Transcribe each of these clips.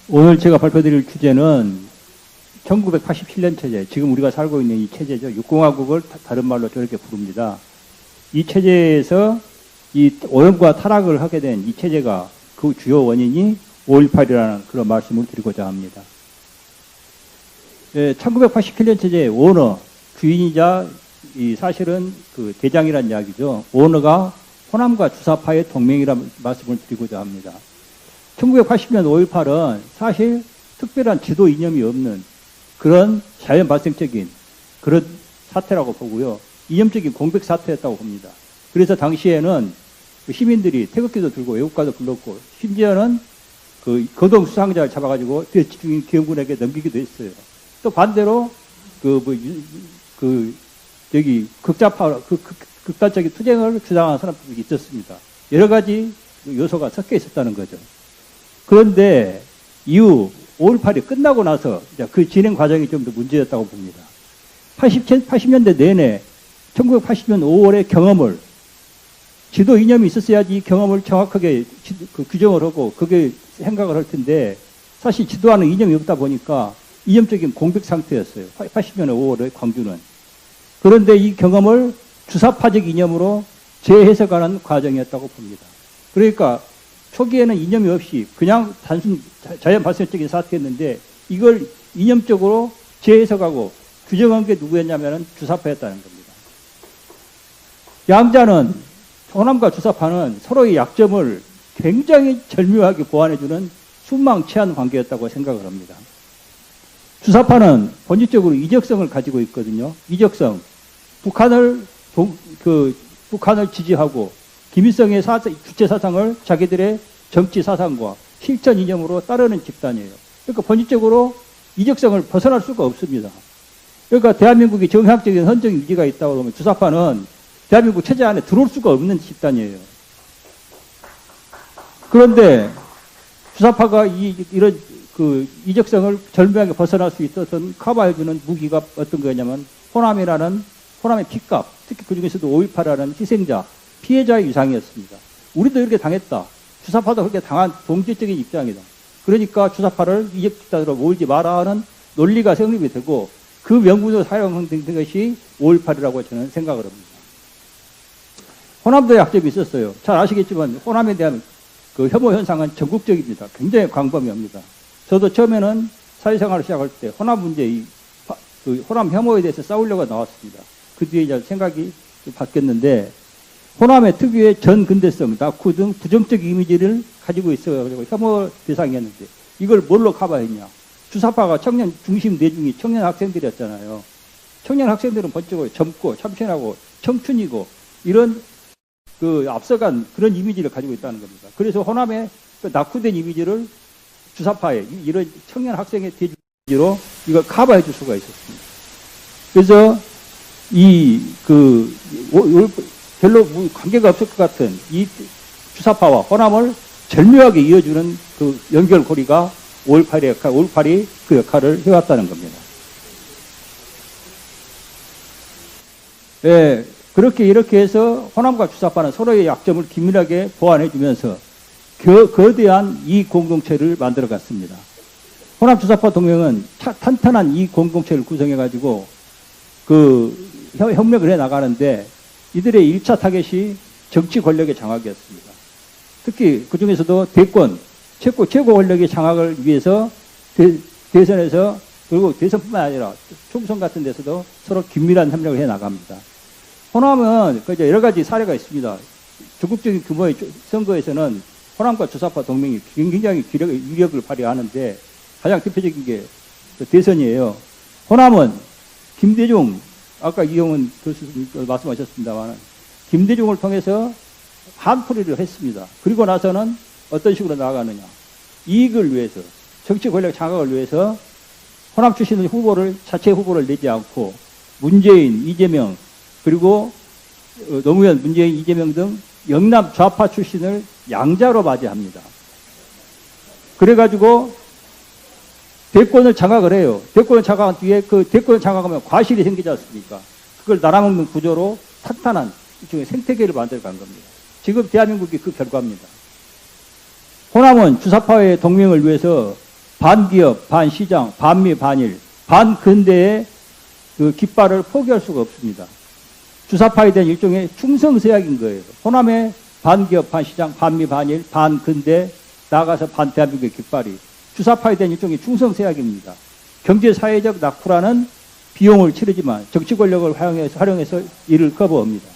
오늘 제가 발표드릴 주제는 1987년 체제, 지금 우리가 살고 있는 이 체제죠. 육공화국을 다른 말로 저렇게 부릅니다. 이 체제에서 이 오염과 타락을 하게 된 이 체제가 그 주요 원인이 5.18이라는 그런 말씀을 드리고자 합니다. 1987년 체제의 오너, 주인이자 사실은 그 대장이라는 이야기죠. 오너가 호남과 주사파의 동맹이라는 말씀을 드리고자 합니다. 1980년 5.18은 사실 특별한 지도 이념이 없는 그런 자연 발생적인 그런 사태라고 보고요. 이념적인 공백 사태였다고 봅니다. 그래서 당시에는 시민들이 태극기도 들고 외국가도 불렀고 심지어는 그 거동 수상자를 잡아가지고 대치 중인 기업군에게 넘기기도 했어요. 또 반대로 여기 극자파 극단적인 투쟁을 주장하는 사람들이 있었습니다. 여러 가지 요소가 섞여 있었다는 거죠. 그런데 이후 5.18이 끝나고 나서 그 진행 과정이 좀 더 문제였다고 봅니다. 80년대 내내 1980년 5월의 경험을 지도 이념이 있었어야지 이 경험을 정확하게 규정을 하고 그게 생각을 할 텐데 사실 지도하는 이념이 없다 보니까 이념적인 공백 상태였어요. 80년의 5월의 광주는. 그런데 이 경험을 주사파적 이념으로 재해석하는 과정이었다고 봅니다. 그러니까 초기에는 이념이 없이 그냥 단순 자연 발생적인 사태였는데 이걸 이념적으로 재해석하고 규정한 게 누구였냐면 주사파였다는 겁니다. 양자는 호남과 주사파는 서로의 약점을 굉장히 절묘하게 보완해주는 순망치한 관계였다고 생각을 합니다. 주사파는 본질적으로 이적성을 가지고 있거든요. 이적성. 북한을 지지하고 김일성의 주체 사상을 자기들의 정치 사상과 실천 이념으로 따르는 집단이에요. 그러니까 본질적으로 이적성을 벗어날 수가 없습니다. 그러니까 대한민국이 정략적인 헌정 유지가 있다고 그러면 주사파는 대한민국 체제 안에 들어올 수가 없는 집단이에요. 그런데 주사파가 이런 그 이적성을 절묘하게 벗어날 수 있었던 커버해주는 무기가 어떤 거냐면 호남의 핏값, 특히 그 중에서도 5.18이라는 희생자, 피해자의 위상이었습니다. 우리도 이렇게 당했다. 주사파도 그렇게 당한 동질적인 입장이다. 그러니까 주사파를 이적 집단으로 몰지 마라 하는 논리가 성립이 되고 그 명분으로 사용된 것이 5.18이라고 저는 생각을 합니다. 호남도 약점이 있었어요. 잘 아시겠지만 호남에 대한 그 혐오 현상은 전국적입니다. 굉장히 광범위합니다. 저도 처음에는 사회생활을 시작할 때 호남 문제, 호남 혐오에 대해서 싸우려고 나왔습니다. 그 뒤에 이제 생각이 바뀌었는데 호남의 특유의 전근대성, 낙후 등 부정적 이미지를 가지고 있어가지고 혐오 대상이었는데 이걸 뭘로 커버했냐. 주사파가 청년 중심 내중이 청년 학생들이었잖아요. 청년 학생들은 번쩍하고 젊고 참신하고 청춘이고 이런 그 앞서간 그런 이미지를 가지고 있다는 겁니다. 그래서 호남의 그 낙후된 이미지를 주사파의 이런 청년 학생의 대주로 이걸 커버해 줄 수가 있었습니다. 그래서 별로 관계가 없을 것 같은 이 주사파와 호남을 절묘하게 이어주는 그 연결고리가 5.18이 그 역할을 해왔다는 겁니다. 예, 이렇게 해서 호남과 주사파는 서로의 약점을 긴밀하게 보완해주면서 거대한 이익 공동체를 만들어갔습니다. 호남 주사파 동맹은 탄탄한 이익 공동체를 구성해가지고 협력을 해 나가는데 이들의 1차 타겟이 정치 권력의 장악이었습니다. 특히 그 중에서도 대권, 최고 권력의 장악을 위해서 대선에서 그리고 대선뿐만 아니라 총선 같은 데서도 서로 긴밀한 협력을 해 나갑니다. 호남은 여러 가지 사례가 있습니다. 전국적인 규모의 선거에서는 호남과 주사파 동맹이 굉장히 위력을 발휘하는데 가장 대표적인 게 대선이에요. 호남은 김대중, 아까 이용은 교수님 말씀하셨습니다만 김대중을 통해서 한풀이를 했습니다. 그리고 나서는 어떤 식으로 나아가느냐. 이익을 위해서, 정치 권력 장악을 위해서 호남 출신의 자체 후보를 내지 않고 문재인, 이재명, 그리고 노무현, 문재인, 이재명 등 영남 좌파 출신을 양자로 맞이합니다. 그래가지고 대권을 장악을 해요. 대권을 장악한 뒤에 대권을 장악하면 과실이 생기지 않습니까? 그걸 날아먹는 구조로 탄탄한 일종의 생태계를 만들어간 겁니다. 지금 대한민국이 그 결과입니다. 호남은 주사파의 동맹을 위해서 반기업, 반시장, 반미, 반일, 반근대의 그 깃발을 포기할 수가 없습니다. 주사파에 대한 일종의 충성서약인 거예요. 호남의 반기업, 반시장, 반미, 반일, 반근대, 나아가서 반대한민국의 깃발이 주사파에 대한 일종의 충성서약입니다. 경제사회적 낙후라는 비용을 치르지만 정치 권력을 활용해서 이를 커버합니다.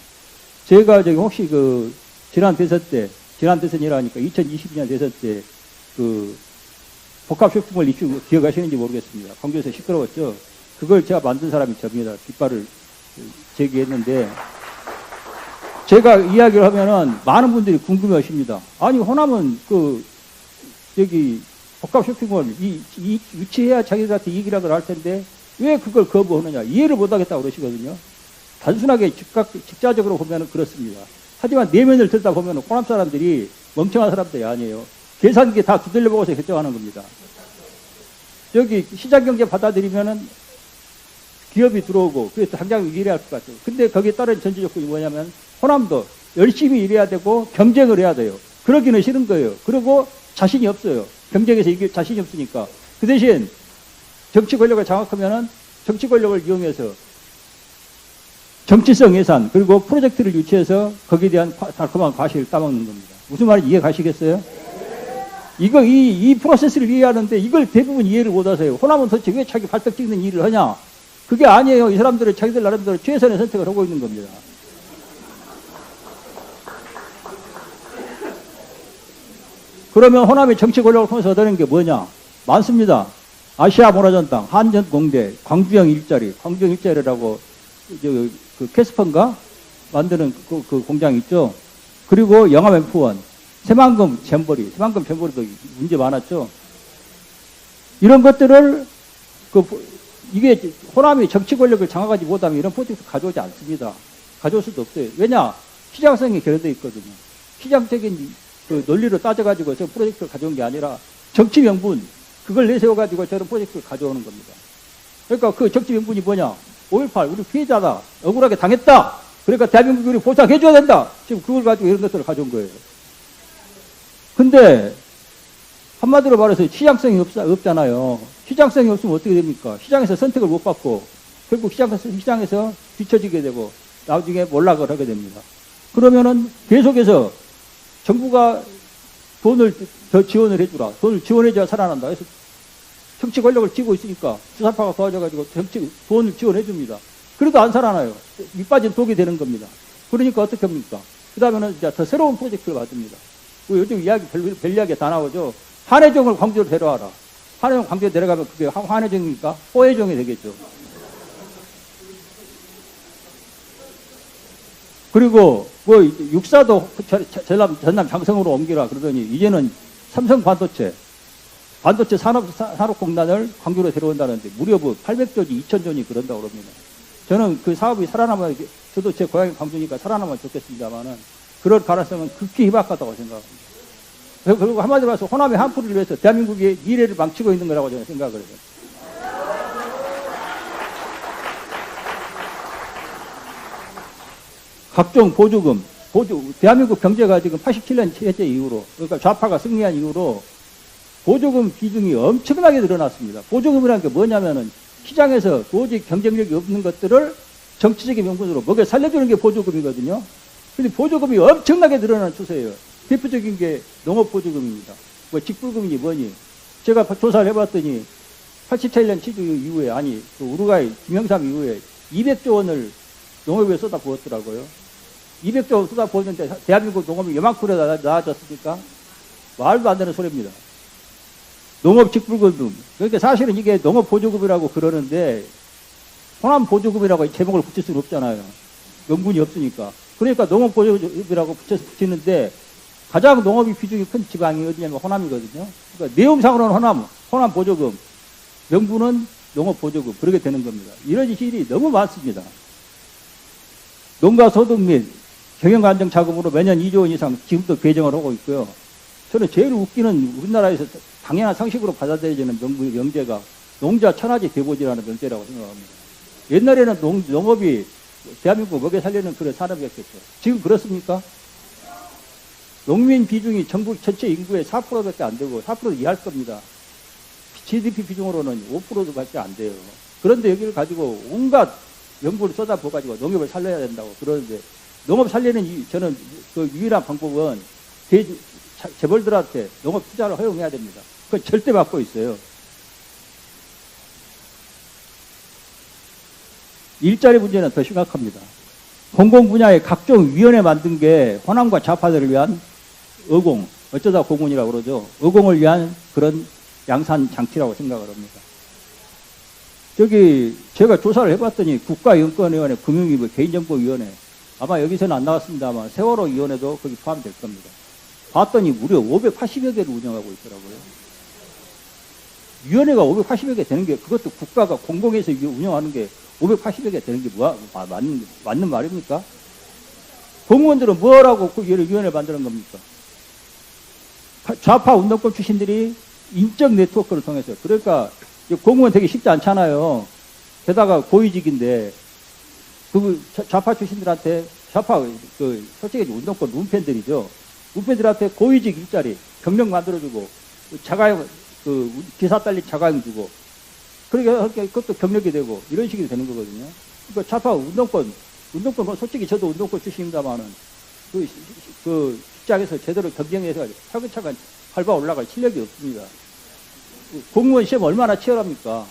제가 저기 혹시 그 지난 대선이라니까 2022년 대선 때 그 복합 쇼핑몰 이슈 기억하시는지 모르겠습니다. 광주에서 시끄러웠죠. 그걸 제가 만든 사람이 접니다. 깃발을 제기했는데 제가 이야기를 하면은 많은 분들이 궁금해 하십니다. 아니, 호남은 여기 복합 쇼핑몰 유치해야 자기들한테 이익이라고 할 텐데 왜 그걸 거부하느냐. 이해를 못 하겠다고 그러시거든요. 단순하게 직자적으로 보면은 그렇습니다. 하지만 내면을 들다 보면은 호남 사람들이 멍청한 사람들이 아니에요. 계산기 다 두들려 보고서 결정하는 겁니다. 여기 시장 경제 받아들이면은 기업이 들어오고, 그래서 당장 일해야 할 것 같아요. 근데 거기에 따른 전제 조건이 뭐냐면, 호남도 열심히 일해야 되고, 경쟁을 해야 돼요. 그러기는 싫은 거예요. 그리고 자신이 없어요. 경쟁에서 이게 자신이 없으니까. 그 대신, 정치 권력을 장악하면은, 정치 권력을 이용해서, 정치성 예산, 그리고 프로젝트를 유치해서, 거기에 대한 달콤한 과실을 따먹는 겁니다. 무슨 말인지 이해 가시겠어요? 이 프로세스를 이해하는데, 이걸 대부분 이해를 못 하세요. 호남은 도대체 왜 자기 발등 찍는 일을 하냐? 그게 아니에요. 이 사람들은 자기들 나름대로 최선의 선택을 하고 있는 겁니다. 그러면 호남의 정치 권력을 통해서 얻어낸 게 뭐냐? 많습니다. 아시아 문화전당, 한전공대, 광주형 일자리라고 그 캐스퍼인가 만드는 그 공장 있죠. 그리고 영암 F1, 새만금 잼버리도 문제 많았죠. 이런 것들을 이게 호남이 정치 권력을 장악하지 못하면 이런 프로젝트 가져오지 않습니다. 가져올 수도 없어요. 왜냐? 시장성이 결여되어 있거든요. 시장적인 그 논리로 따져가지고 저 프로젝트를 가져온 게 아니라 정치 명분, 그걸 내세워가지고 저런 프로젝트를 가져오는 겁니다. 그러니까 그 정치 명분이 뭐냐? 5.18, 우리 피해자다. 억울하게 당했다. 그러니까 대한민국이 우리 보상해줘야 된다. 지금 그걸 가지고 이런 것들을 가져온 거예요. 근데 한마디로 말해서 시장성이 없잖아요. 시장성이 없으면 어떻게 됩니까? 시장에서 선택을 못 받고 결국 시장에서 뒤처지게 되고 나중에 몰락을 하게 됩니다. 그러면은 계속해서 정부가 돈을 더 지원을 해주라. 돈을 지원해줘야 살아난다. 그래서 정치 권력을 쥐고 있으니까 주사파가 도와줘가지고 돈을 지원해줍니다. 그래도 안 살아나요. 밑빠진 독이 되는 겁니다. 그러니까 어떻게 합니까? 그 다음에는 이제 더 새로운 프로젝트를 받습니다. 요즘 이야기, 별 이야기 다 나오죠. 한해종을 광주로 데려와라. 한해종 광주에 내려가면 그게 한해종입니까? 호해종이 되겠죠. 그리고 육사도 전남 장성으로 옮기라 그러더니 이제는 삼성 반도체 산업공단을 광주로 데려온다는데 무려 800조지 2000조니 그런다고 그럽니다. 저는 그 사업이 살아남아야, 저도 제 고향이 광주니까 살아남으면 좋겠습니다만은 그럴 가능성은 극히 희박하다고 생각합니다. 그리고 한마디로 해서 호남의 한풀이를 위해서 대한민국의 미래를 망치고 있는 거라고 저는 생각을 해요. 각종 보조금, 대한민국 경제가 지금 87년 해제 이후로, 그러니까 좌파가 승리한 이후로 보조금 비중이 엄청나게 늘어났습니다. 보조금이라는 게 뭐냐면은 시장에서 도저히 경쟁력이 없는 것들을 정치적인 명분으로 먹여 살려주는 게 보조금이거든요. 근데 보조금이 엄청나게 늘어나는 추세예요. 대표적인 게 농업보조금입니다. 직불금이니 뭐니. 제가 조사를 해봤더니 87년 치주 이후에, 그 우루과이 김영삼 이후에 200조 원을 농업에 쏟아부었더라고요. 200조 원 쏟아부었는데 대한민국 농업이 요만큼이나 나아졌습니까? 말도 안 되는 소리입니다. 농업 직불금. 그러니까 사실은 이게 농업보조금이라고 그러는데 호남 보조금이라고 제목을 붙일 수는 없잖아요. 명분이 없으니까. 그러니까 농업보조금이라고 붙이는데 가장 농업이 비중이 큰 지방이 어디냐면 호남이거든요. 그러니까 내용상으로는 호남 보조금, 명분은 농업보조금, 그렇게 되는 겁니다. 이런 일이 너무 많습니다. 농가 소득 및 경영안정 자금으로 매년 2조 원 이상 지금도 배정을 하고 있고요. 저는 제일 웃기는 우리나라에서 당연한 상식으로 받아들여지는 명제가 농자 천하지 대보지라는 명제라고 생각합니다. 옛날에는 농업이 대한민국 먹여 살리는 그런 산업이었겠죠. 지금 그렇습니까? 농민 비중이 전국 전체 인구의 4%밖에 안 되고 4% 이하일 겁니다. GDP 비중으로는 5%도 밖에 안 돼요. 그런데 여기를 가지고 온갖 연구를 쏟아부어가지고 농업을 살려야 된다고 그러는데, 농업 살리는 저는 그 유일한 방법은 재벌들한테 농업 투자를 허용해야 됩니다. 그건 절대 막고 있어요. 일자리 문제는 더 심각합니다. 공공 분야에 각종 위원회 만든 게 호남과 좌파들을 위한 어공, 어쩌다 공원이라고 그러죠. 어공을 위한 그런 양산 장치라고 생각을 합니다. 제가 조사를 해봤더니 국가연구원위원회, 금융위원, 개인정보위원회, 아마 여기서는 안 나왔습니다만 세월호 위원회도 거기 포함될 겁니다. 봤더니 무려 580여 개를 운영하고 있더라고요. 위원회가 580여 개 되는 게, 그것도 국가가 공공에서 운영하는 게 580여 개 되는 게 맞는 말입니까? 공무원들은 뭐라고 그 위원회 만드는 겁니까? 좌파 운동권 출신들이 인적 네트워크를 통해서, 그러니까 공무원 되기 쉽지 않잖아요. 게다가 고위직인데, 좌파 출신들한테, 솔직히 운동권 룸팬들이죠. 룸팬들한테 고위직 일자리, 경력 만들어주고, 기사 딸린 자가용 주고, 그러니까 그것도 경력이 되고, 이런 식이 되는 거거든요. 그러니까 좌파 운동권, 솔직히 저도 운동권 출신입니다만은, 직장에서 제대로 경쟁해서 차근차근 밟아 올라갈 실력이 없습니다. 공무원 시험 얼마나 치열합니까?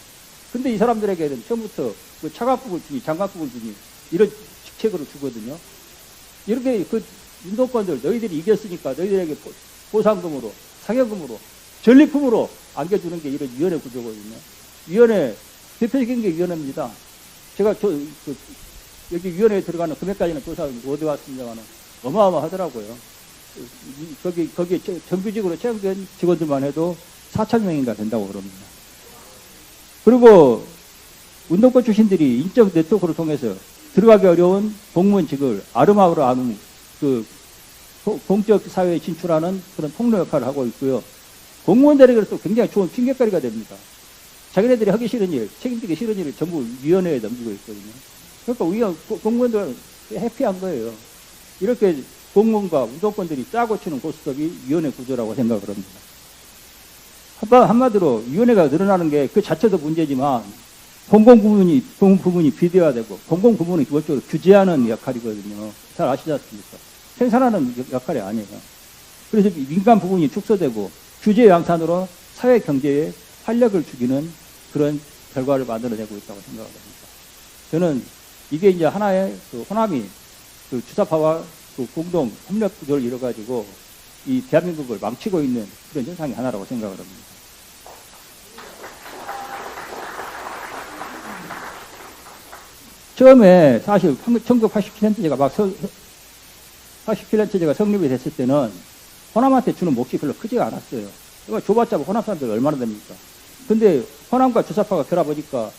근데 이 사람들에게는 처음부터 차관급을 주니, 장관급을 주니, 이런 직책으로 주거든요. 이렇게 운동권들, 너희들이 이겼으니까 너희들에게 보상금으로, 상여금으로, 전리품으로 안겨주는 게 이런 위원회 구조거든요. 위원회, 대표적인 게 위원회입니다. 제가 여기 위원회에 들어가는 금액까지는 조사 못 해왔습니다만은 어마어마하더라고요. 거기에 정규직으로 채용된 직원들만 해도 4,000명인가 된다고 그럽니다. 그리고 운동권 출신들이 인적 네트워크를 통해서 들어가기 어려운 공무원직을 아름아우로 아는 공적 사회에 진출하는 그런 통로 역할을 하고 있고요. 공무원들에게는 또 굉장히 좋은 핑계거리가 됩니다. 자기네들이 하기 싫은 일, 책임지기 싫은 일을 전부 위원회에 넘기고 있거든요. 그러니까 공무원들은 해피한 거예요. 이렇게 공무원과 운동권들이 짜고 치는 고스톱이 위원회 구조라고 생각을 합니다. 한마디로 위원회가 늘어나는 게 그 자체도 문제지만 공공 부문이 비대화되고, 공공 부문은 기본적으로 규제하는 역할이거든요. 잘 아시지 않습니까? 생산하는 역할이 아니에요. 그래서 민간 부분이 축소되고 규제 양산으로 사회 경제에 활력을 주기는 그런 결과를 만들어내고 있다고 생각을 합니다. 저는 이게 이제 하나의 호남이 주사파와 공동 협력 구조를 이뤄가지고 이 대한민국을 망치고 있는 그런 현상이 하나라고 생각을 합니다. 처음에 사실 1987년제가 87년제가 성립이 됐을 때는 호남한테 주는 몫이 별로 크지가 않았어요. 그러니까 줘봤자 호남 사람들 얼마나 됩니까? 근데 호남과 주사파가 결합하니까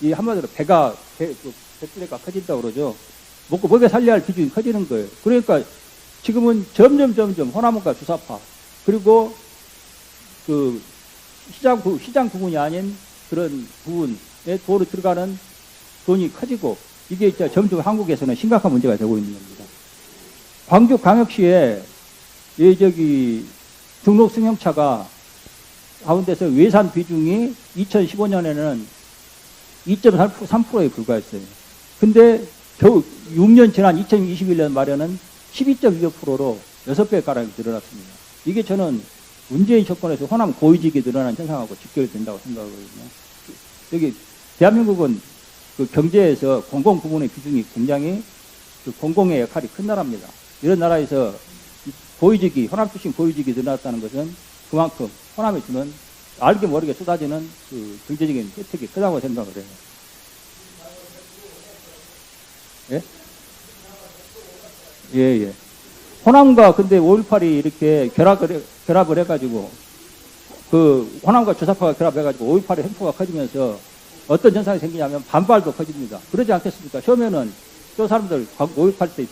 이 한마디로 배뚜레가 커진다고 그러죠. 먹여 살려야 할 비중이 커지는 거예요. 그러니까 지금은 점점 호남과 주사파, 그리고 시장 부분이 아닌 그런 부분에 도로 들어가는 돈이 커지고, 이게 점점 한국에서는 심각한 문제가 되고 있는 겁니다. 광주광역시에 등록 승용차가 가운데서 외산 비중이 2015년에는 2.3%에 불과했어요. 근데 겨우 6년 지난 2021년 말에는 12.2%로 6배 가량이 늘어났습니다. 이게 저는 문재인 정권에서 호남 고위직이 늘어난 현상하고 직결된다고 생각하거든요. 여기 대한민국은 경제에서 공공 부문의 비중이 굉장히 공공의 역할이 큰 나라입니다. 이런 나라에서 호남 출신 고위직이 늘어났다는 것은 그만큼 호남에 주는 알게 모르게 쏟아지는 경제적인 혜택이 크다고 생각을 해요. 예? 예. 호남과 근데 5.18이 이렇게 결합을 해가지고, 호남과 주사파가 결합해가지고 5.18의 횡포가 커지면서 어떤 현상이 생기냐면 반발도 커집니다. 그러지 않겠습니까? 처음에는 저 사람들 5.18 때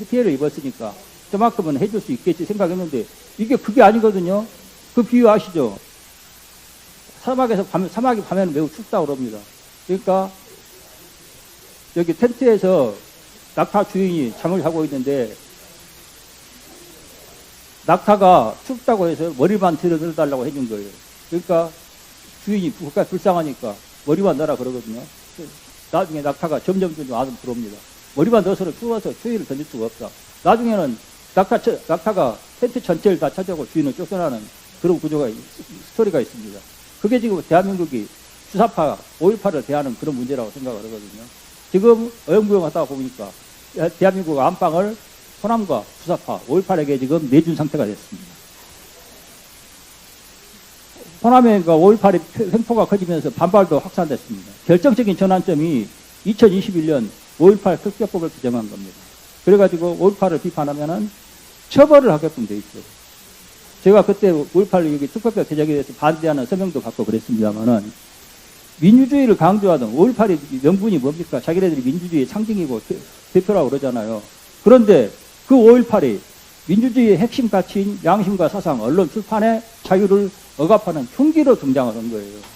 피해를 입었으니까 저만큼은 해줄 수 있겠지 생각했는데, 그게 아니거든요. 그 비유 아시죠? 사막이 밤에는 매우 춥다고 그럽니다. 그러니까 여기 텐트에서 낙타 주인이 잠을 자고 있는데, 낙타가 춥다고 해서 머리만 들어달라고 해준 거예요. 그러니까 주인이 불쌍하니까 머리만 넣어라 그러거든요. 나중에 낙타가 점점 안으로 들어옵니다. 머리만 넣어서 추워서 주인을 던질 수가 없다. 나중에는 낙타가 텐트 전체를 다 차지하고 주인을 쫓겨나는 그런 구조가, 스토리가 있습니다. 그게 지금 대한민국이 주사파, 5.18을 대하는 그런 문제라고 생각을 하거든요. 지금 어영부영하다 보니까 대한민국 안방을 호남과 주사파, 5.18에게 지금 내준 상태가 됐습니다. 호남의 5.18의 횡포가 커지면서 반발도 확산됐습니다. 결정적인 전환점이 2021년 5.18 특별법을 규정한 겁니다. 그래가지고 5.18을 비판하면은 처벌을 하게끔 돼 있어요. 제가 그때 5.18 여기 특별법 개정에 대해서 반대하는 서명도 받고 그랬습니다만은 민주주의를 강조하던 5.18의 명분이 뭡니까? 자기네들이 민주주의의 상징이고 대표라고 그러잖아요. 그런데 그 5.18이 민주주의의 핵심 가치인 양심과 사상, 언론, 출판의 자유를 억압하는 흉기로 등장을 한 거예요.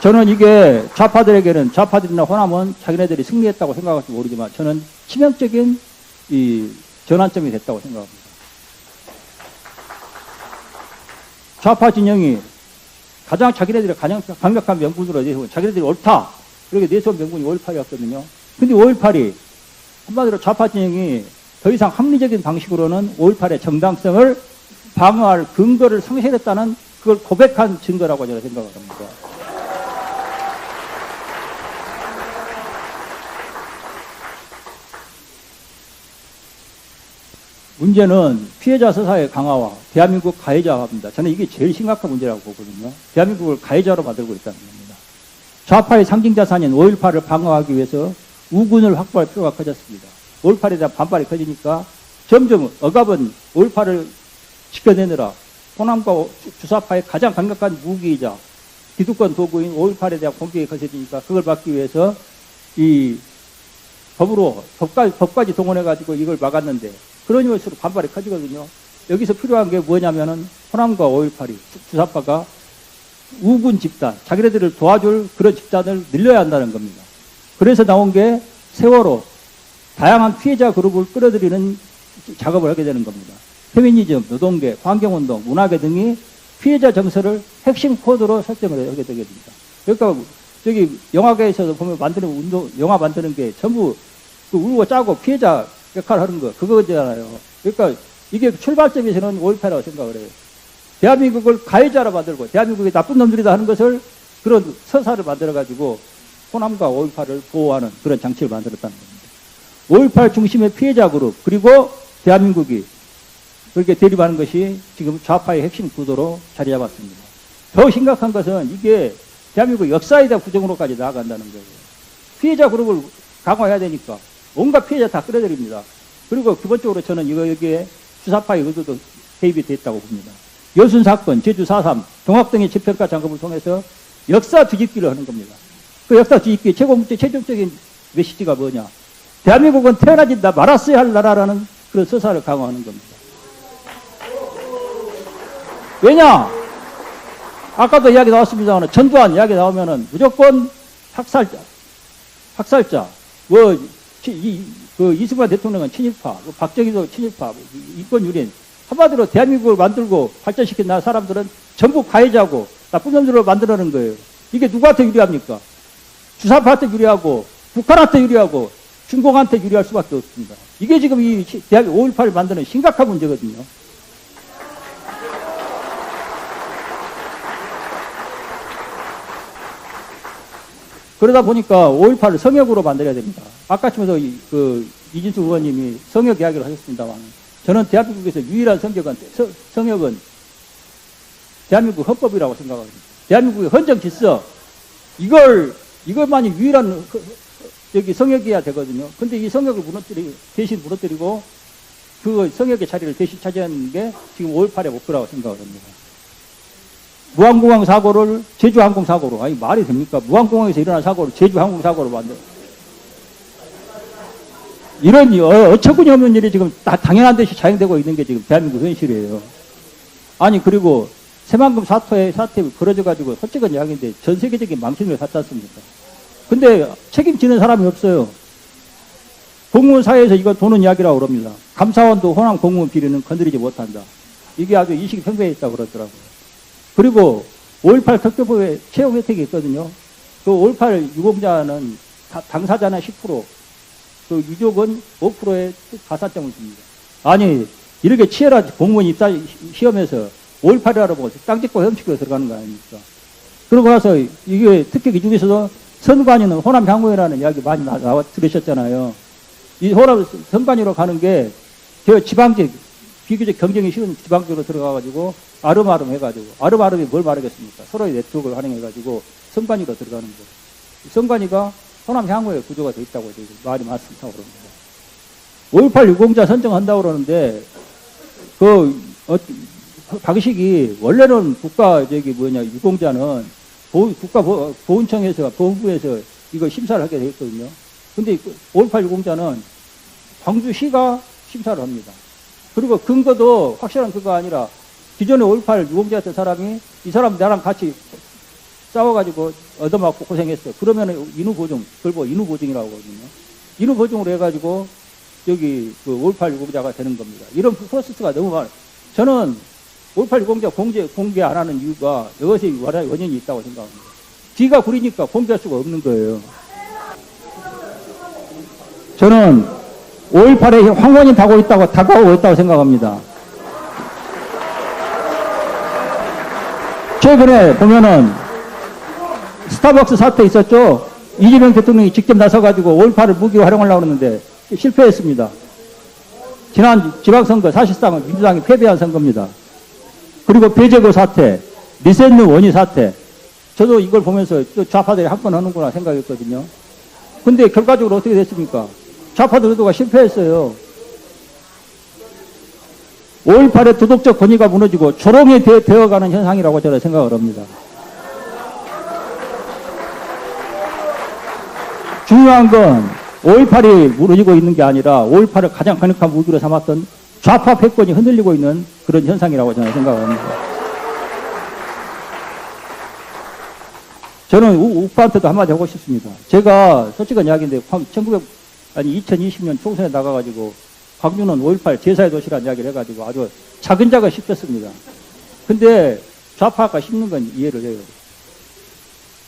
저는 이게 좌파들에게는, 좌파들이나 호남은 자기네들이 승리했다고 생각할지 모르지만 저는 치명적인 이 전환점이 됐다고 생각합니다. 좌파 진영이 가장 자기네들의 가장 강력한 명분으로 내세운, 자기네들이 옳다 이렇게 내세운 명분이 5.18이었거든요. 근데 5.18이 한마디로 좌파 진영이 더 이상 합리적인 방식으로는 5.18의 정당성을 방어할 근거를 상실했다는 그걸 고백한 증거라고 저는 생각을 합니다. 문제는 피해자 서사의 강화와 대한민국 가해자화입니다. 저는 이게 제일 심각한 문제라고 보거든요. 대한민국을 가해자로 만들고 있다는 겁니다. 좌파의 상징 자산인 5.18을 방어하기 위해서 우군을 확보할 필요가 커졌습니다. 5.18에 대한 반발이 커지니까 점점 억압은 5.18을 지켜내느라 호남과 주사파의 가장 강력한 무기이자 기득권 도구인 5.18에 대한 공격이 거세지니까 그걸 막기 위해서 이 법으로 법까지 동원해가지고 이걸 막았는데 그러니까 반발이 커지거든요. 여기서 필요한 게 뭐냐면은 호남과 5.18이 주사파가 우군 집단, 자기네들을 도와줄 그런 집단을 늘려야 한다는 겁니다. 그래서 나온 게 세월호, 다양한 피해자 그룹을 끌어들이는 작업을 하게 되는 겁니다. 페미니즘, 노동계, 환경운동, 문화계 등이 피해자 정서를 핵심 코드로 설정을 하게 되게 됩니다. 그러니까 저기 영화계에서도 보면 만드는 영화 만드는 게 전부 그 울고 짜고 피해자 역할을 하는 거, 그거잖아요. 그러니까 이게 출발점에서는 5.18이라고 생각을 해요. 대한민국을 가해자로 만들고, 대한민국이 나쁜 놈들이다 하는 것을 그런 서사를 만들어가지고, 호남과 5.18을 보호하는 그런 장치를 만들었다는 겁니다. 5.18 중심의 피해자 그룹, 그리고 대한민국이 그렇게 대립하는 것이 지금 좌파의 핵심 구도로 자리 잡았습니다. 더 심각한 것은 이게 대한민국 역사에 대한 부정으로까지 나아간다는 거예요. 피해자 그룹을 강화해야 되니까 온갖 피해자 다 끌어들입니다. 그리고 기본적으로 저는 여기에 주사파의 의도도 개입이 됐다고 봅니다. 여순 사건, 제주 4.3, 동학 등의 재평가 작업을 통해서 역사 뒤집기를 하는 겁니다. 그 역사 뒤집기 최종적인 메시지가 뭐냐? 대한민국은 태어나지 말았어야 할 나라라는 그런 서사를 강화하는 겁니다. 왜냐? 아까도 이야기 나왔습니다만 전두환 이야기 나오면은 무조건 학살자, 이승만 대통령은 친일파, 박정희도 친일파, 이권 유린. 한마디로 대한민국을 만들고 발전시킨 사람들은 전부 가해자고 나쁜 놈들로 만들어낸 거예요. 이게 누구한테 유리합니까? 주사파한테 유리하고 북한한테 유리하고 중공한테 유리할 수밖에 없습니다. 이게 지금 이 대한민국 5.18을 만드는 심각한 문제거든요. 그러다 보니까 5.18을 성역으로 만들어야 됩니다. 아까쯤에도 이진수 의원님이 성역 이야기를 하셨습니다만 저는 대한민국에서 유일한 성역은 대한민국 헌법이라고 생각합니다. 대한민국의 헌정 질서, 이것만이 유일한 성역이어야 되거든요. 근데 이 성역을 대신 무너뜨리고 그 성역의 자리를 대신 차지하는 게 지금 5.18의 목표라고 생각을 합니다. 무한공항 사고를 제주항공 사고로, 아니 말이 됩니까? 무한공항에서 일어난 사고를 제주항공 사고로 만들어. 이런 어처구니 없는 일이 지금 다 당연한 듯이 자행되고 있는 게 지금 대한민국 현실이에요. 아니 그리고 새만금 사태 벌어져가지고 솔직한 이야기인데 전 세계적인 망신을 샀지 않습니까? 근데 책임지는 사람이 없어요. 공무원 사회에서 이거 도는 이야기라고 그럽니다. 감사원도 호남 공무원 비리는 건드리지 못한다. 이게 아주 인식이 평배해 있다고 그러더라고요. 그리고 5.18 특별법에 채용 혜택이 있거든요. 그 5.18 유공자는 당사자는 10%, 그 유족은 5%의 가산점을 줍니다. 아니, 이렇게 치열한 공무원 입사 시험에서 5.18이라고 보고 땅 짓고 훔치고 들어가는 거 아닙니까? 그러고 나서 이게 특히 그 중에서도 선관위는 호남 향후회라는 이야기 많이 들으셨잖아요. 이 호남 선관위로 가는 게 지방직, 비교적 경쟁이 쉬운 지방직으로 들어가가지고 아름아름 해가지고, 아름아름이 뭘 말하겠습니까? 서로의 네트워크를 활용해가지고 선관위로 들어가는 거예요. 선관위가 호남 향후회 구조가 되어 있다고 말이 많습니다. 그럽니다. 5.18 유공자 선정한다고 그러는데, 방식이, 원래는 유공자는 국가보훈청에서, 보훈부에서 이거 심사를 하게 되어 있거든요. 근데 5.18 유공자는 광주시가 심사를 합니다. 그리고 근거도 확실한 근거가 아니라 기존에 5.18 유공자였던 사람이 이 사람 나랑 같이 싸워가지고 얻어맞고 고생했어. 그러면 인후보증, 그걸 인후보증이라고 하거든요. 인후보증으로 해가지고 여기 5.18 유공자가 되는 겁니다. 이런 프로세스가 너무 많아요. 저는 5.18 유공자 공개 안 하는 이유가 이것이 원인이 있다고 생각합니다. 뒤가 구리니까 공개할 수가 없는 거예요. 저는 5.18에 황혼이 다가오고 있다고 생각합니다. 최근에 보면은 스타벅스 사태 있었죠? 이재명 대통령이 직접 나서가지고 5.18을 무기로 활용하려고 했는데 실패했습니다. 지난 지방선거 사실상 민주당이 패배한 선거입니다. 그리고 배제고 사태, 리센느 원희 사태. 저도 이걸 보면서 또 좌파들이 한 건 하는구나 생각했거든요. 근데 결과적으로 어떻게 됐습니까? 좌파들 의도가 실패했어요. 5.18의 도덕적 권위가 무너지고 조롱이 되어가는 현상이라고 저는 생각을 합니다. 중요한 건 5.18이 무너지고 있는 게 아니라 5.18을 가장 강력한 무기로 삼았던 좌파 패권이 흔들리고 있는 그런 현상이라고 저는 생각을 합니다. 저는 우파한테도 한마디 하고 싶습니다. 제가 솔직한 이야기인데 2020년 총선에 나가가지고 광주는 5.18 제사의 도시라는 이야기를 해가지고 아주 차근차근 씹혔습니다. 근데 좌파가 씹는 건 이해를 해요.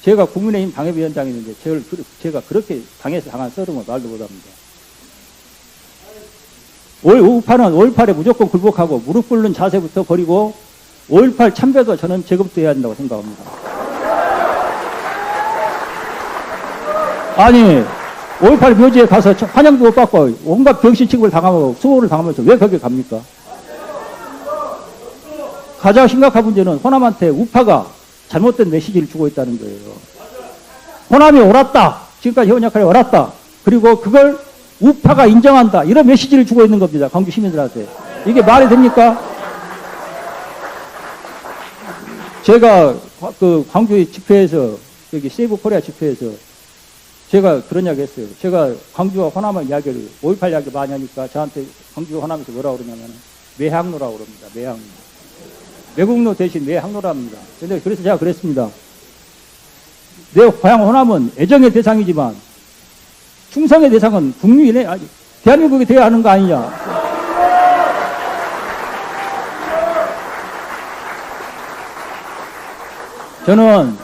제가 국민의힘 당협위원장이었는데 제가 그렇게 당에서 당한 썰음은 말도 못합니다. 5.18은 5.18에 무조건 굴복하고 무릎 꿇는 자세부터 버리고 5.18 참배도 저는 재검토해야 한다고 생각합니다. 아니 5.18 묘지에 가서 환영도 못 받고 온갖 병신 취급을 당하고 수호를 당하면서 왜 거기 갑니까? 가장 심각한 문제는 호남한테 우파가 잘못된 메시지를 주고 있다는 거예요. 호남이 옳았다. 지금까지 해온 역할이 옳았다. 그리고 그걸 우파가 인정한다. 이런 메시지를 주고 있는 겁니다. 광주 시민들한테. 이게 말이 됩니까? 제가 그 광주 집회에서 여기 세이브 코리아 집회에서 제가 그런 이야기 했어요. 제가 광주와 호남의 이야기를 5.18 이야기 많이 하니까 저한테 광주와 호남에서 뭐라고 그러냐면 매항로라고 그럽니다. 매항로. 매국노 대신 매항로랍니다. 그래서 제가 그랬습니다. 내 고향 호남은 애정의 대상이지만 충성의 대상은 국민의, 대한민국이 되어야 하는 거 아니냐. 저는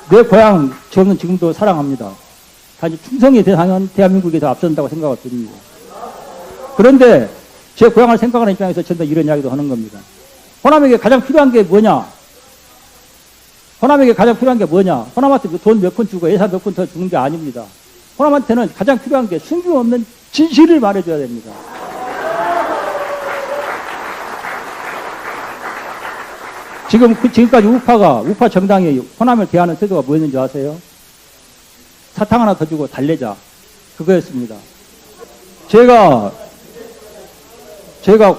내 고향, 저는 지금도 사랑합니다. 단지 충성의 대상은 대한민국이 더 앞선다고 생각을 드립니다. 그런데 제 고향을 생각하는 입장에서 저는 이런 이야기도 하는 겁니다. 호남에게 가장 필요한 게 뭐냐? 호남에게 가장 필요한 게 뭐냐? 호남한테 돈 몇 푼 주고 예산 몇 푼 더 주는 게 아닙니다. 호남한테는 가장 필요한 게 숨김없는 진실을 말해줘야 됩니다. 지금까지 우파 정당이 호남을 대하는 태도가 뭐였는지 아세요? 사탕 하나 더 주고 달래자. 그거였습니다. 제가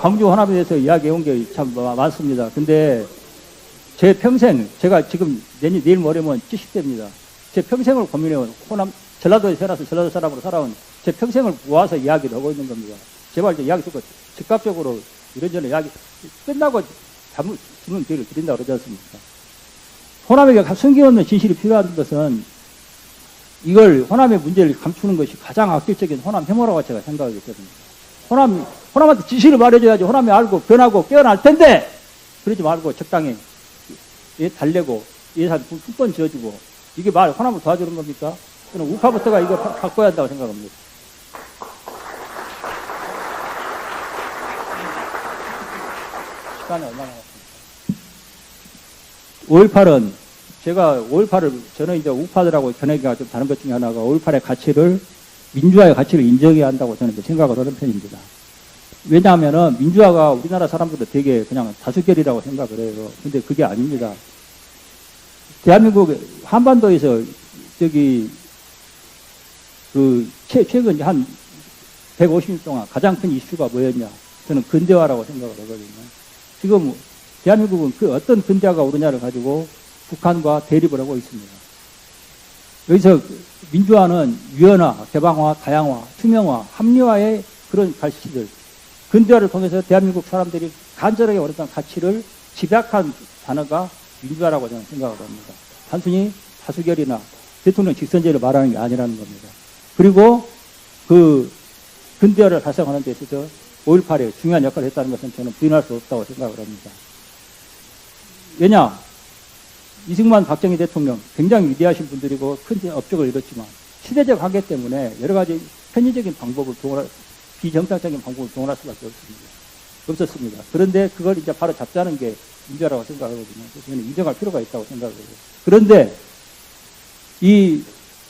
광주 호남에 대해서 이야기해온 게 참 많습니다. 근데 제 평생, 제가 지금 내일 모레면 70대입니다. 제 평생을 고민해온 호남, 전라도에 태어나서 전라도 사람으로 살아온 제 평생을 모아서 이야기를 하고 있는 겁니다. 제발 이제 이야기 듣고 즉각적으로 이런저런 이야기 끝나고 주는 기회를 드린다고 그러지 않습니까? 호남에게 숨김없는 진실이 필요한 것은 이걸 호남의 문제를 감추는 것이 가장 악질적인 호남 혐오라고 제가 생각하기 때문에 호남한테 지시를 말해줘야지 호남이 알고 변하고 깨어날 텐데 그러지 말고 적당히 달래고 예산 푼번 지어주고 이게 호남을 도와주는 겁니까? 저는 우파부터가 이거 바꿔야 한다고 생각합니다. 시간이 얼마나 남았습니까? 5.18은 제가 5.18을 저는 이제 우파들하고 견해가 좀 다른 것 중에 하나가 5.18의 가치를 민주화의 가치를 인정해야 한다고 저는 생각을 하는 편입니다. 왜냐하면은 민주화가 우리나라 사람들은 되게 그냥 다수결이라고 생각을 해요. 근데 그게 아닙니다. 대한민국 한반도에서 최근 한 150년 동안 가장 큰 이슈가 뭐였냐? 저는 근대화라고 생각을 하거든요. 지금 대한민국은 그 어떤 근대화가 오르냐를 가지고 북한과 대립을 하고 있습니다. 여기서 민주화는 유연화, 개방화, 다양화, 투명화, 합리화의 그런 가치들, 근대화를 통해서 대한민국 사람들이 간절하게 원했던 가치를 집약한 단어가 민주화라고 저는 생각을 합니다. 단순히 다수결이나 대통령 직선제를 말하는 게 아니라는 겁니다. 그리고 그 근대화를 달성하는 데 있어서 5.18에 중요한 역할을 했다는 것은 저는 부인할 수 없다고 생각을 합니다. 왜냐? 이승만, 박정희 대통령 굉장히 위대하신 분들이고 큰 업적을 이뤘지만 시대적 한계 때문에 여러 가지 편의적인 방법을 비정상적인 방법을 동원할 수밖에 없었습니다. 그런데 그걸 이제 바로 잡자는 게 문제라고 생각하거든요. 그래서 저는 인정할 필요가 있다고 생각을 해요. 그런데 이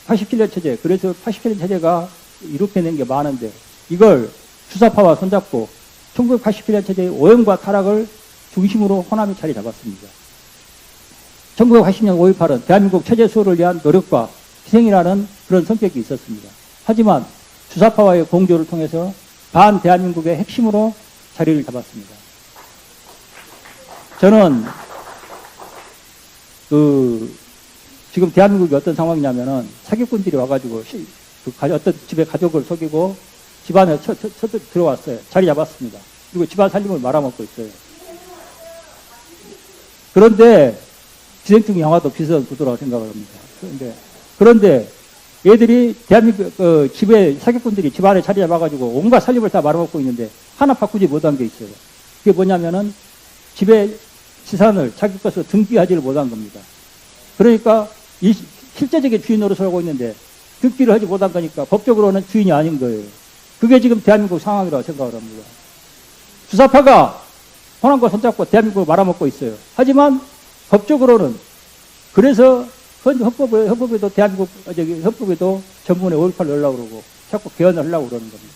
87년 체제, 그래서 87년 체제가 이렇게 낸 게 많은데 이걸 주사파와 손잡고 1987년 체제의 오염과 타락을 중심으로 호남이 자리 잡았습니다. 1980년 5.18은 대한민국 체제 수호를 위한 노력과 희생이라는 그런 성격이 있었습니다. 하지만 주사파와의 공조를 통해서 반대한민국의 핵심으로 자리를 잡았습니다. 저는 지금 대한민국이 어떤 상황이냐면은 사기꾼들이 와가지고 어떤 집에 가족을 속이고 집안에 들어왔어요. 자리 잡았습니다. 그리고 집안 살림을 말아먹고 있어요. 그런데 기생충 영화도 비슷한 구도라고 생각을 합니다. 그런데 얘들이 대한민국 집에 사기꾼들이 집안에 자리 잡아가지고 온갖 살림을 다 말아먹고 있는데 하나 바꾸지 못한 게 있어요. 그게 뭐냐면은 집에資산을 자기 것으로 등기하지를 못한 겁니다. 그러니까 이 실제적인 주인 노릇을 하고 있는데 등기를 하지 못한 거니까 법적으로는 주인이 아닌 거예요. 그게 지금 대한민국 상황이라고 생각을 합니다. 주사파가 호남과 손잡고 대한민국을 말아먹고 있어요. 하지만 법적으로는 그래서 헌법에도 대한민국 헌법에도 전문에 5.18을 하려고 그러고 자꾸 개헌을 하려고 그러는 겁니다.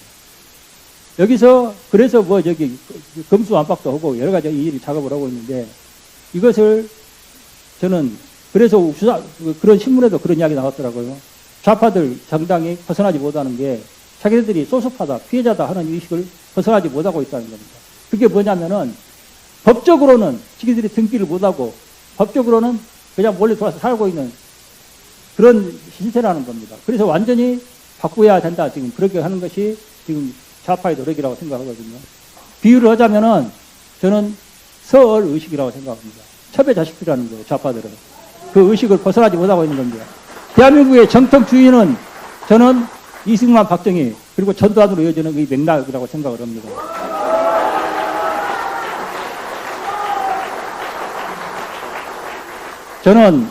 여기서 그래서 검수완박도 하고 여러 가지 이 작업을 하고 있는데 이것을 저는 그래서 그런 신문에도 그런 이야기 나왔더라고요. 좌파들 정당이 벗어나지 못하는 게 자기들이 소수파다, 피해자다 하는 의식을 벗어나지 못하고 있다는 겁니다. 그게 뭐냐면은 법적으로는 자기들이 등기를 못하고 법적으로는 그냥 몰래 돌아서 살고 있는 그런 실세라는 겁니다. 그래서 완전히 바꾸어야 된다. 지금 그렇게 하는 것이 지금 좌파의 노력이라고 생각하거든요. 비유를 하자면은 저는 서얼 의식이라고 생각합니다. 첩의 자식들이라는 거예요. 좌파들은. 그 의식을 벗어나지 못하고 있는 겁니다. 대한민국의 정통 주인은 저는 이승만, 박정희 그리고 전두환으로 이어지는 이 맥락이라고 생각을 합니다. 저는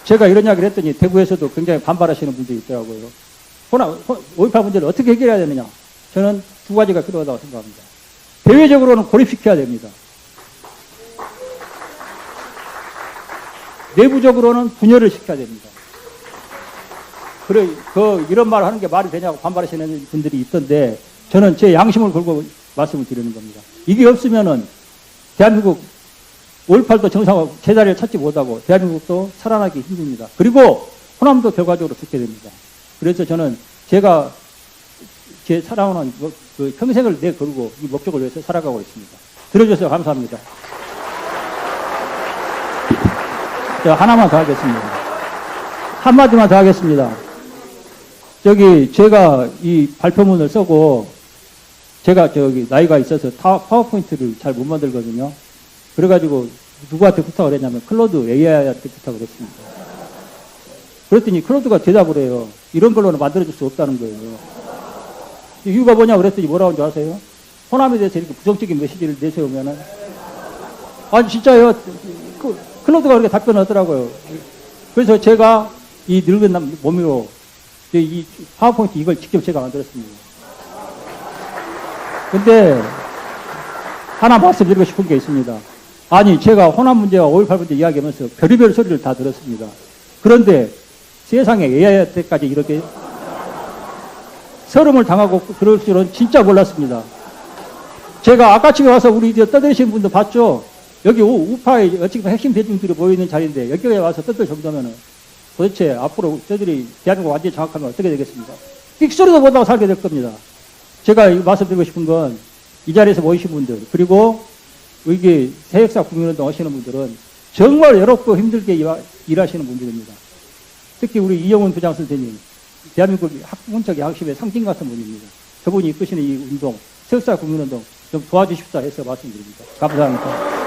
제가 이런 이야기를 했더니 대구에서도 굉장히 반발하시는 분들이 있더라고요. 5.18 문제를 어떻게 해결해야 되느냐. 저는 두 가지가 필요하다고 생각합니다. 대외적으로는 고립시켜야 됩니다. 내부적으로는 분열을 시켜야 됩니다. 이런 말을 하는 게 말이 되냐고 반발하시는 분들이 있던데 저는 제 양심을 걸고 말씀을 드리는 겁니다. 이게 없으면은 대한민국 5.18도 정상화 제자리를 찾지 못하고 대한민국도 살아나기 힘듭니다. 그리고 호남도 결과적으로 죽게 됩니다. 그래서 저는 제가 제 살아오는 그 평생을 내걸고 이 목적을 위해서 살아가고 있습니다. 들어주셔서 감사합니다. 제가 하나만 더 하겠습니다. 한마디만 더 하겠습니다. 제가 이 발표문을 쓰고 제가 나이가 있어서 파워포인트를 잘 못 만들거든요. 그래가지고 누구한테 부탁을 했냐면 클로드 AI한테 부탁을 했습니다. 그랬더니 클로드가 대답을 해요. 이런 걸로는 만들어줄 수 없다는 거예요. 이유가 뭐냐고 그랬더니 뭐라고 하는지 아세요? 호남에 대해서 이렇게 부정적인 메시지를 내세우면은, 아니, 진짜요. 클로드가 그렇게 답변을 하더라고요. 그래서 제가 이 늙은 몸으로 이 파워포인트 이걸 직접 제가 만들었습니다. 근데 하나 말씀드리고 싶은 게 있습니다. 아니, 제가 호남 문제와 5.18 문제 이야기하면서 별의별 소리를 다 들었습니다. 그런데 세상에 AI한테까지 이렇게 서름을 당하고 그럴 줄은 진짜 몰랐습니다. 제가 아까쯤에 와서 우리 이제 떠드시는 분도 봤죠? 여기 우파의 어찌 핵심 대중들이 모여있는 자리인데 여기에 와서 떠들 정도면은 도대체 앞으로 저들이 대한민국 완전히 장악하면 어떻게 되겠습니까? 삑소리도 못하고 살게 될 겁니다. 제가 말씀드리고 싶은 건 이 자리에서 모이신 분들, 그리고 이게 새역사 국민운동 하시는 분들은 정말 외롭고 힘들게 일하시는 분들입니다. 특히 우리 이영훈 부장 선생님, 대한민국 학문적 양심의 상징 같은 분입니다. 저분이 이끄시는 이 운동, 새역사 국민운동 좀 도와주십사 해서 말씀드립니다. 감사합니다.